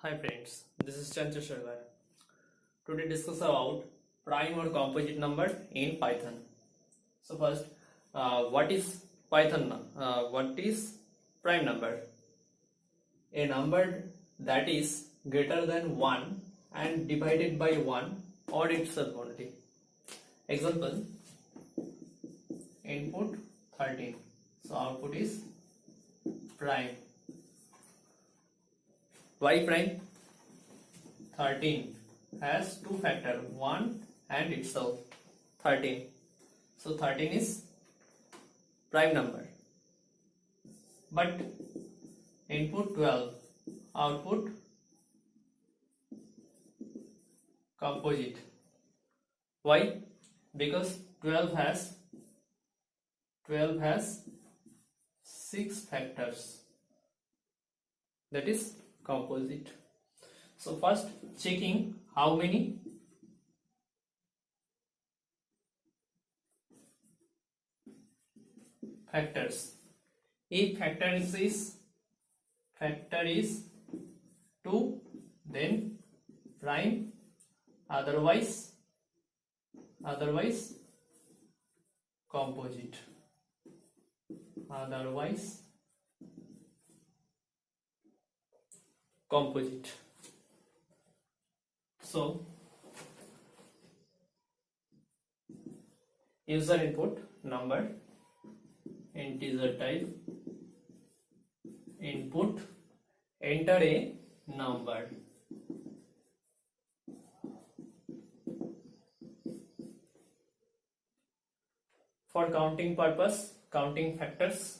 Hi friends, this is Chandrasekhar. Today discuss about prime or composite number in Python. So first, what is Python? What is prime number? A number that is greater than 1 and divided by 1 or itself only. Example, input 13. So output is prime. Why prime? 13 has two factors, 1 and itself 13. So 13 is prime number. But input 12, output composite. Why? Because 12 has 6 factors. That is composite. So first checking how many factors. If factor is 2, then prime, otherwise composite. So user input number, integer type, input, enter a number. For counting purpose, counting factors,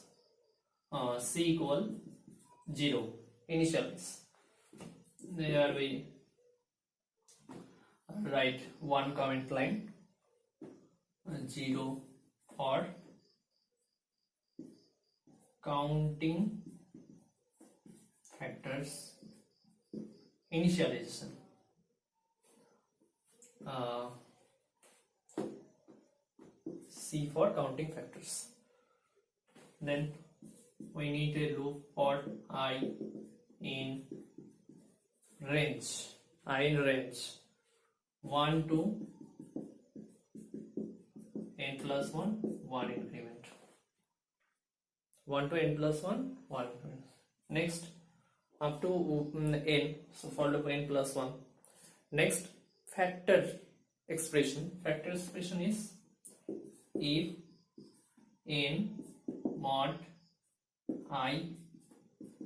c equal 0 initialize. There we write one comment line, 0 for counting factors initialization. C for counting factors. Then we need a loop for I in range. 1 to n plus 1, 1 increment. 1 to n plus 1, 1 increment. Next, up to n, so for loop n plus 1. Next, factor expression. Factor expression is if n mod I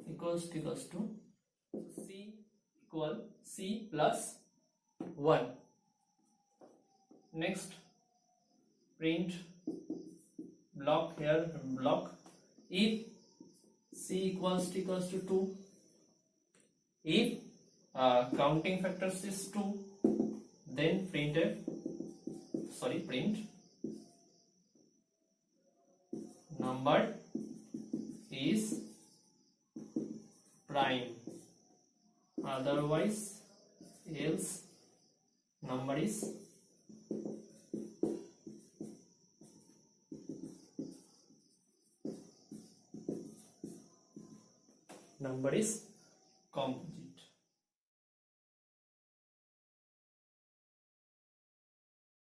equals to c plus 1. Next, print block if c equals to 2, if counting factors is 2, then print number is prime, otherwise else number is composite.